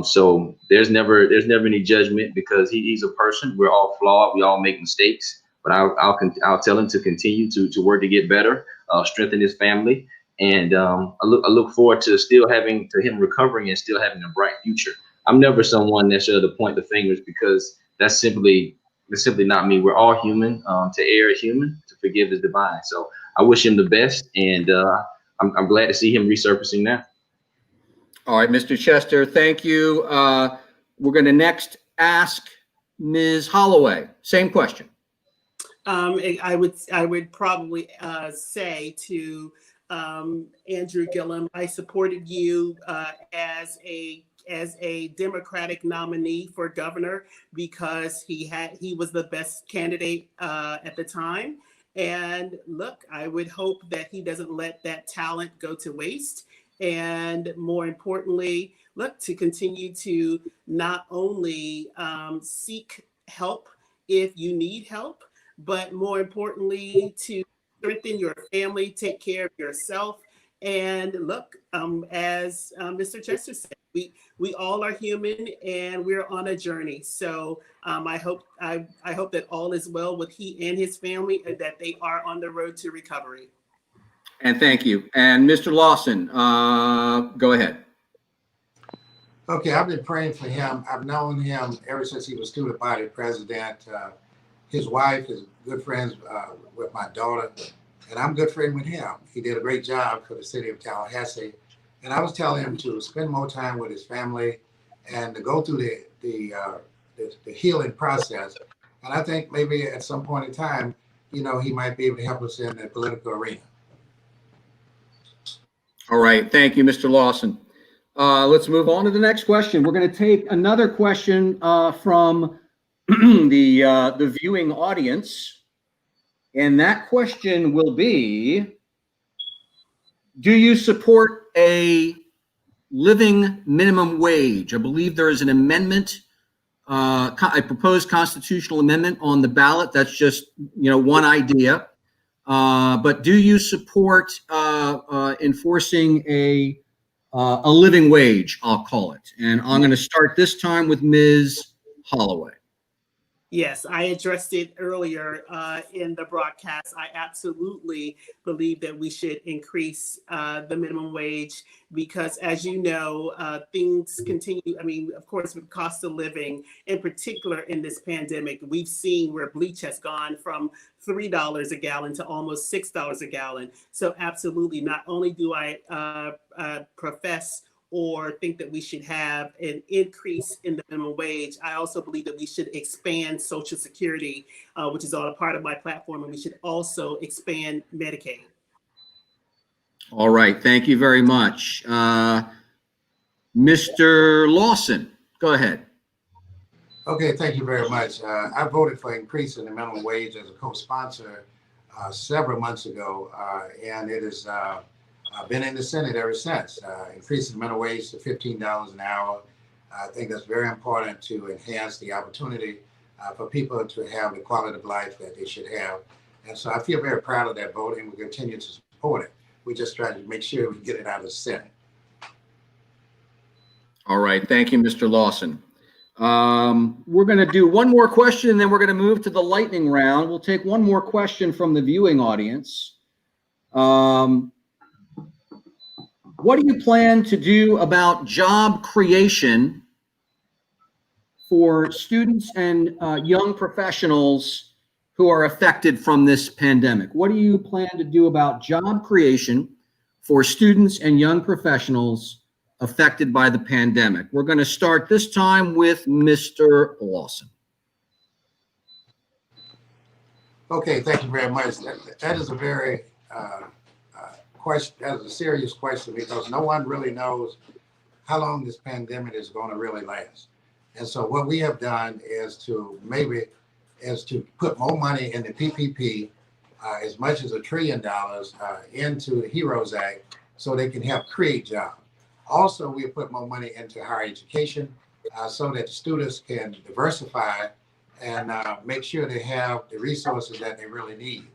So there's never any judgment because he's a person. We're all flawed. We all make mistakes. But I'll tell him to continue to work to get better, strengthen his family, and I look forward to him recovering and still having a bright future. I'm never someone necessarily to point the fingers because that's simply not me. We're all human. To err is human. To forgive is divine. So I wish him the best, and I'm glad to see him resurfacing now. All right, Mr. Chester, thank you. We're going to next ask Ms. Holloway. Same question. I would probably say to Andrew Gillum, I supported you as a Democratic nominee for governor because he was the best candidate at the time. And look, I would hope that he doesn't let that talent go to waste. And more importantly, look, to continue to not only seek help if you need help, but more importantly, to strengthen your family, take care of yourself. And look, as Mr. Chester said, we all are human and we're on a journey. So I hope that all is well with he and his family and that they are on the road to recovery. And thank you. And Mr. Lawson, go ahead. Okay, I've been praying for him. I've known him ever since he was student body president. His wife is good friends with my daughter, and I'm good friend with him. He did a great job for the city of Tallahassee. And I was telling him to spend more time with his family and to go through the healing process. And I think maybe at some point in time, you know, he might be able to help us in the political arena. All right. Thank you, Mr. Lawson. Let's move on to the next question. We're going to take another question from the viewing audience. And that question will be, do you support a living minimum wage? I believe there is an amendment, a proposed constitutional amendment on the ballot. That's just, one idea. But do you support enforcing a living wage, I'll call it? And I'm going to start this time with Ms. Holloway. Yes, I addressed it earlier in the broadcast. I absolutely believe that we should increase the minimum wage because, as you know, things continue. I mean, of course, with cost of living, in particular in this pandemic, we've seen where bleach has gone from $3 a gallon to almost $6 a gallon. So absolutely, not only do I profess or think that we should have an increase in the minimum wage, I also believe that we should expand Social Security, which is all a part of my platform, and we should also expand Medicaid. All right, thank you very much. Mr. Lawson, go ahead. Okay, thank you very much. I voted for increasing the minimum wage as a co-sponsor several months ago, and it has been in the Senate ever since. Increasing the minimum wage to $15 an hour. I think that's very important to enhance the opportunity for people to have the quality of life that they should have. And so I feel very proud of that vote, and we continue to support it. We just try to make sure we get it out of the Senate. All right, thank you, Mr. Lawson. We're going to do one more question, and then we're going to move to the lightning round. We'll take one more question from the viewing audience. What do you plan to do about job creation for students and young professionals who are affected from this pandemic? What do you plan to do about job creation for students and young professionals affected by the pandemic? We're going to start this time with Mr. Lawson. Okay, thank you very much. That is a very question. That is a serious question because no one really knows how long this pandemic is going to really last. And so what we have done is to put more money in the PPP, as much as $1 trillion into the HEROES Act so they can help create jobs. Also, we put more money into higher education so that the students can diversify and make sure they have the resources that they really need.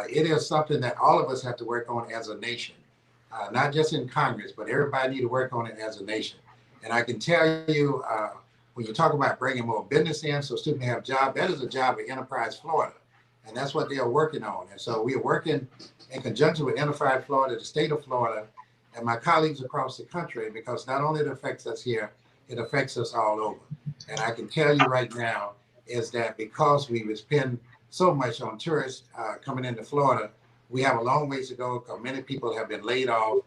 It is something that all of us have to work on as a nation, not just in Congress, but everybody need to work on it as a nation. And I can tell you, when you talk about bringing more business in so students have jobs, that is a job at Enterprise Florida. And that's what they are working on. And so we are working in conjunction with Enterprise Florida, the state of Florida, and my colleagues across the country, because not only it affects us here, it affects us all over. And I can tell you right now is that because we spend so much on tourists coming into Florida, we have a long ways to go because many people have been laid off,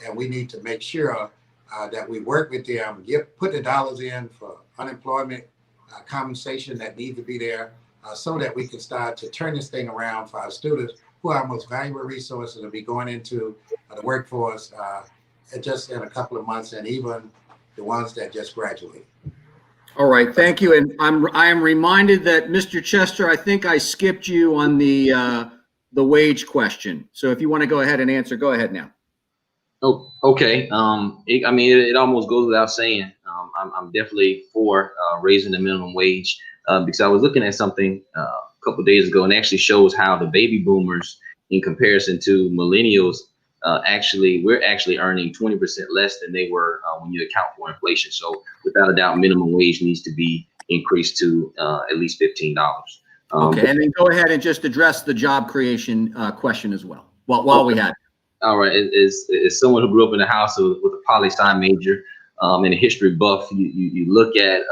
and we need to make sure that we work with them, put the dollars in for unemployment compensation that need to be there so that we can start to turn this thing around for our students who are our most valuable resources to be going into the workforce just in a couple of months, and even the ones that just graduate. All right, thank you. And I am reminded that Mr. Chester, I think I skipped you on the wage question. So if you want to go ahead and answer, go ahead now. Oh, okay. It almost goes without saying. I'm definitely for raising the minimum wage because I was looking at something a couple of days ago, and it actually shows how the baby boomers, in comparison to millennials, we're actually earning 20% less than they were when you account for inflation. So without a doubt, minimum wage needs to be increased to at least $15. Okay, and then go ahead and just address the job creation question as well. While we had it. All right, as someone who grew up in a house with a poli-sci major and a history buff, you look at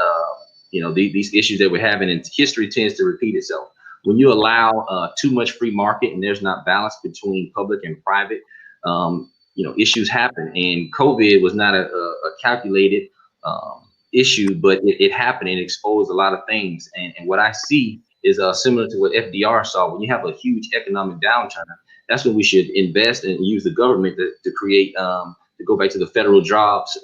these issues that we're having, and history tends to repeat itself. When you allow too much free market and there's not balance between public and private, issues happen. And COVID was not a calculated issue, but it happened and exposed a lot of things. And what I see is similar to what FDR saw. When you have a huge economic downturn, that's when we should invest and use the government to create, to go back to the federal jobs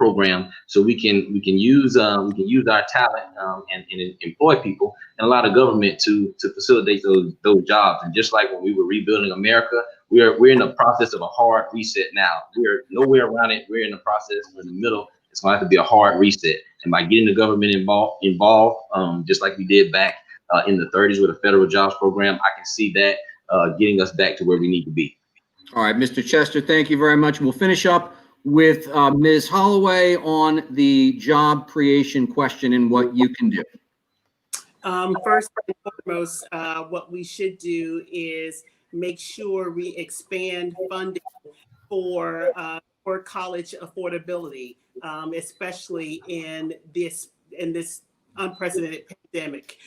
program so we can use our talent and employ people and allow the government to facilitate those jobs. And just like when we were rebuilding America, we're in the process of a hard reset now. We're nowhere around it. We're in the process. We're in the middle. It's going to have to be a hard reset. And by getting the government involved, just like we did back in the 30s with a federal jobs program, I can see that getting us back to where we need to be. All right, Mr. Chester, thank you very much. We'll finish up with Ms. Holloway on the job creation question and what you can do. First and foremost, what we should do is make sure we expand funding for college affordability, especially in this unprecedented pandemic.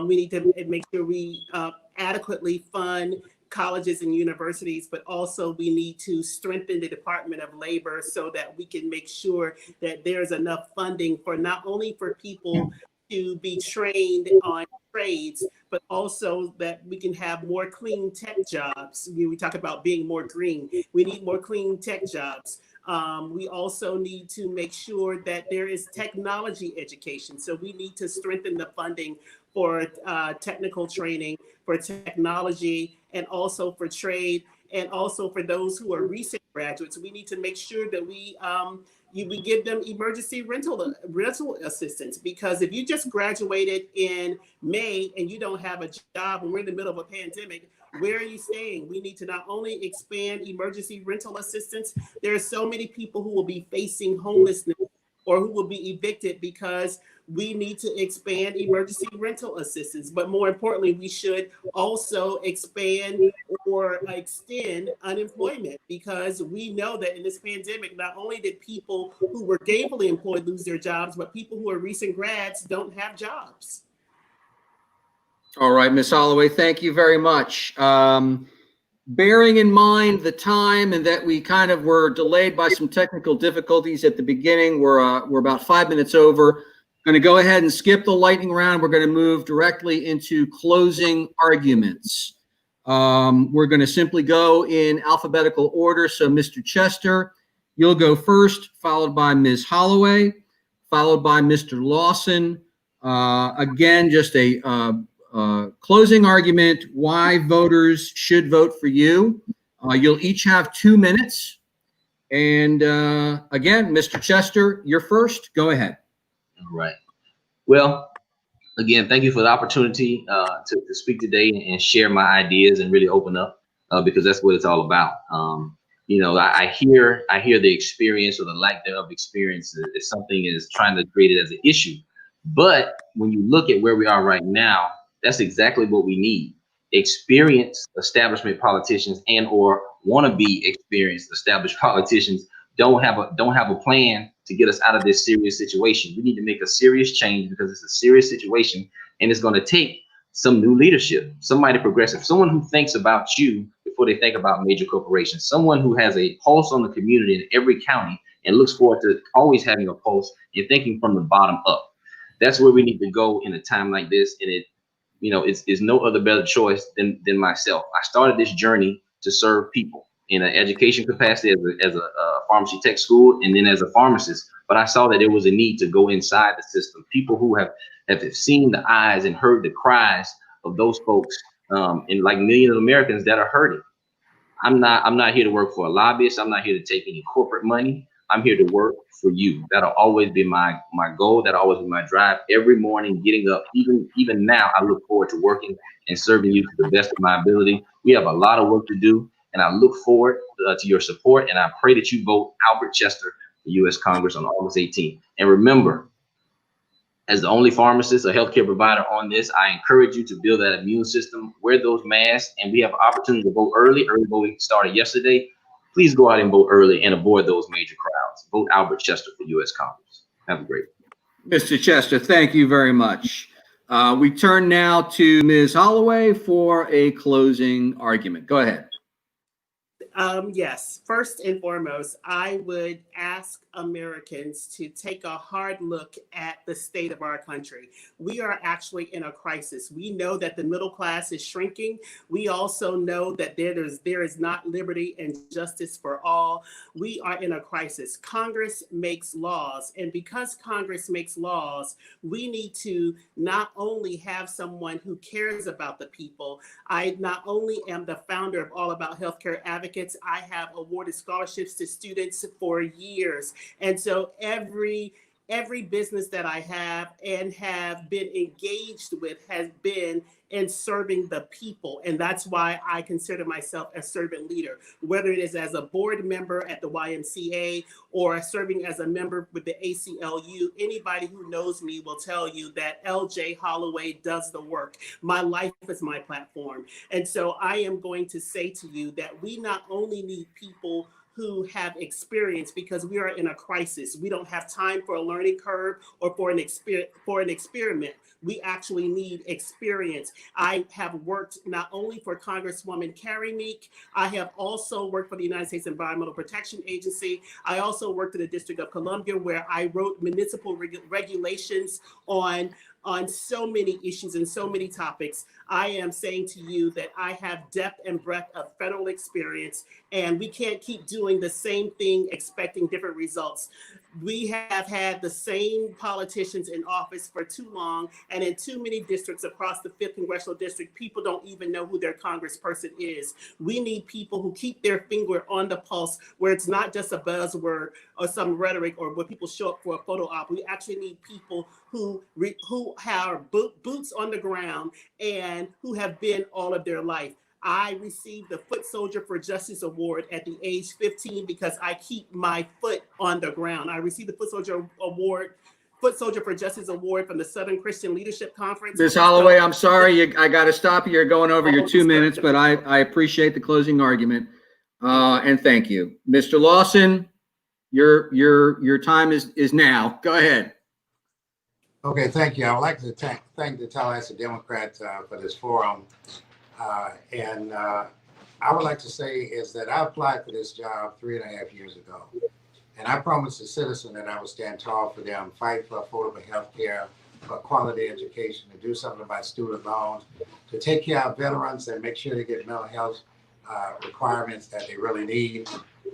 We need to make sure we adequately fund colleges and universities, but also we need to strengthen the Department of Labor so that we can make sure that there's enough funding for not only for people to be trained on trades, but also that we can have more clean tech jobs. We talk about being more green. We need more clean tech jobs. We also need to make sure that there is technology education. So we need to strengthen the funding for technical training, for technology, and also for trade, and also for those who are recent graduates. We need to make sure that we give them emergency rental assistance, because if you just graduated in May and you don't have a job and we're in the middle of a pandemic, where are you staying? We need to not only expand emergency rental assistance, there are so many people who will be facing homelessness or who will be evicted because we need to expand emergency rental assistance. But more importantly, we should also expand or extend unemployment, because we know that in this pandemic, not only did people who were gainfully employed lose their jobs, but people who are recent grads don't have jobs. All right, Ms. Holloway, thank you very much. Bearing in mind the time and that we kind of were delayed by some technical difficulties at the beginning, we're about 5 minutes over. Going to go ahead and skip the lightning round. We're going to move directly into closing arguments. We're going to simply go in alphabetical order. So, Mr. Chester, you'll go first, followed by Ms. Holloway, followed by Mr. Lawson. Again, just a closing argument why voters should vote for you. You'll each have 2 minutes. And again, Mr. Chester, you're first. Go ahead. All right. Well, again, thank you for the opportunity to speak today and share my ideas and really open up because that's what it's all about. I hear the experience or the lack thereof experience is something is trying to create it as an issue. But when you look at where we are right now, that's exactly what we need. Experienced establishment politicians and or wannabe experienced established politicians don't have a plan to get us out of this serious situation. We need to make a serious change because it's a serious situation, and it's going to take some new leadership, somebody progressive, someone who thinks about you before they think about major corporations, someone who has a pulse on the community in every county and looks forward to always having a pulse and thinking from the bottom up. That's where we need to go in a time like this, and it's no other better choice than myself. I started this journey to serve people in an education capacity as a pharmacy tech school and then as a pharmacist. But I saw that there was a need to go inside the system. People who have seen the eyes and heard the cries of those folks and like millions of Americans that are hurting. I'm not here to work for a lobbyist. I'm not here to take any corporate money. I'm here to work for you. That'll always be my goal. That'll always be my drive. Every morning, getting up, even now, I look forward to working and serving you to the best of my ability. We have a lot of work to do, and I look forward to your support. And I pray that you vote Albert Chester for U.S. Congress on August 18th. And remember, as the only pharmacist, a healthcare provider on this, I encourage you to build that immune system, wear those masks, and we have an opportunity to vote early. Early voting started yesterday. Please go out and vote early and avoid those major crowds. Vote Albert Chester for U.S. Congress. Have a great day. Mr. Chester, thank you very much. We turn now to Ms. Holloway for a closing argument. Go ahead. Yes, first and foremost, I would ask Americans to take a hard look at the state of our country. We are actually in a crisis. We know that the middle class is shrinking. We also know that there is not liberty and justice for all. We are in a crisis. Congress makes laws, and because Congress makes laws, we need to not only have someone who cares about the people. I not only am the founder of All About Healthcare Advocates, I have awarded scholarships to students for years. And so every business that I have and have been engaged with has been in serving the people. And that's why I consider myself a servant leader, whether it is as a board member at the YMCA or serving as a member with the ACLU. Anybody who knows me will tell you that LJ Holloway does the work. My life is my platform. And so I am going to say to you that we not only need people who have experience, because we are in a crisis. We don't have time for a learning curve or for an experiment. We actually need experience. I have worked not only for Congresswoman Carrie Meek, I have also worked for the United States Environmental Protection Agency. I also worked in the District of Columbia, where I wrote municipal regulations on so many issues and so many topics. I am saying to you that I have depth and breadth of federal experience, and we can't keep doing the same thing expecting different results. We have had the same politicians in office for too long, and in too many districts across the 5th Congressional District, people don't even know who their congressperson is. We need people who keep their finger on the pulse, where it's not just a buzzword or some rhetoric or where people show up for a photo op. We actually need people who have boots on the ground and who have been all of their life. I received the Foot Soldier for Justice Award at the age 15 because I keep my foot on the ground. I received the Foot Soldier for Justice Award from the Southern Christian Leadership Conference. Ms. Holloway, I'm sorry, I got to stop you. You're going over your 2 minutes, but I appreciate the closing argument, and thank you. Mr. Lawson, your time is now. Go ahead. Okay, thank you. I would like to thank the Tallahassee Democrat for this forum. And I would like to say is that I applied for this job 3.5 years ago. And I promised the citizen that I would stand tall for them, fight for affordable health care, for quality education, to do something about student loans, to take care of veterans and make sure they get mental health requirements that they really need.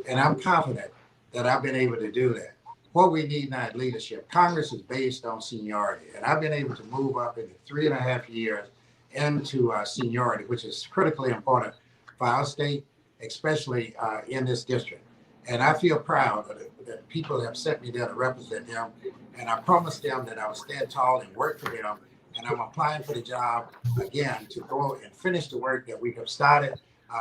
And I'm confident that I've been able to do that. What we need now is leadership. Congress is based on seniority, and I've been able to move up in 3.5 years into seniority, which is critically important for our state, especially in this district. And I feel proud that people have sent me there to represent them, and I promised them that I would stand tall and work for them, and I'm applying for the job again to go and finish the work that we have started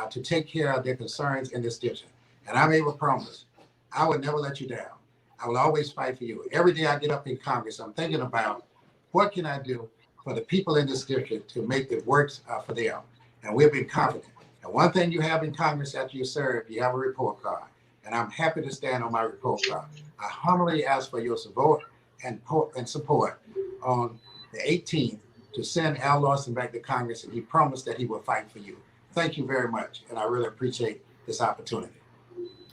to take care of their concerns in this district. And I'm able to promise I will never let you down. I will always fight for you. Every day I get up in Congress, I'm thinking about what can I do for the people in this district to make it work for them. And we've been confident. And one thing you have in Congress after you serve, you have a report card. And I'm happy to stand on my report card. I humbly ask for your support and support on the 18th to send Al Lawson back to Congress, and he promised that he will fight for you. Thank you very much, and I really appreciate this opportunity.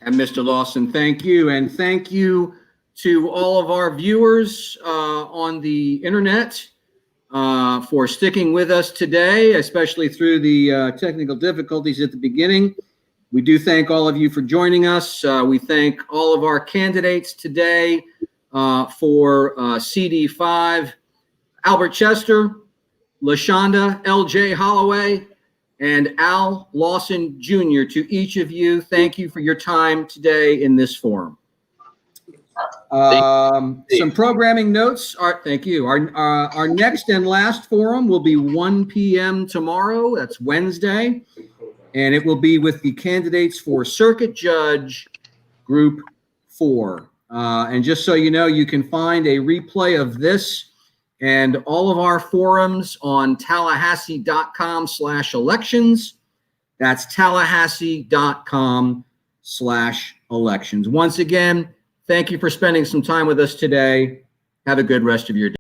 And Mr. Lawson, thank you. And thank you to all of our viewers on the internet for sticking with us today, especially through the technical difficulties at the beginning. We do thank all of you for joining us. We thank all of our candidates today for CD5, Albert Chester, LaShonda L.J. Holloway, and Al Lawson Jr. To each of you, thank you for your time today in this forum. Some programming notes. Thank you. Our next and last forum will be 1 p.m. tomorrow. That's Wednesday. And it will be with the candidates for Circuit Judge Group 4. And just so you know, you can find a replay of this and all of our forums on Tallahassee.com/elections. That's Tallahassee.com/elections. Once again, thank you for spending some time with us today. Have a good rest of your day.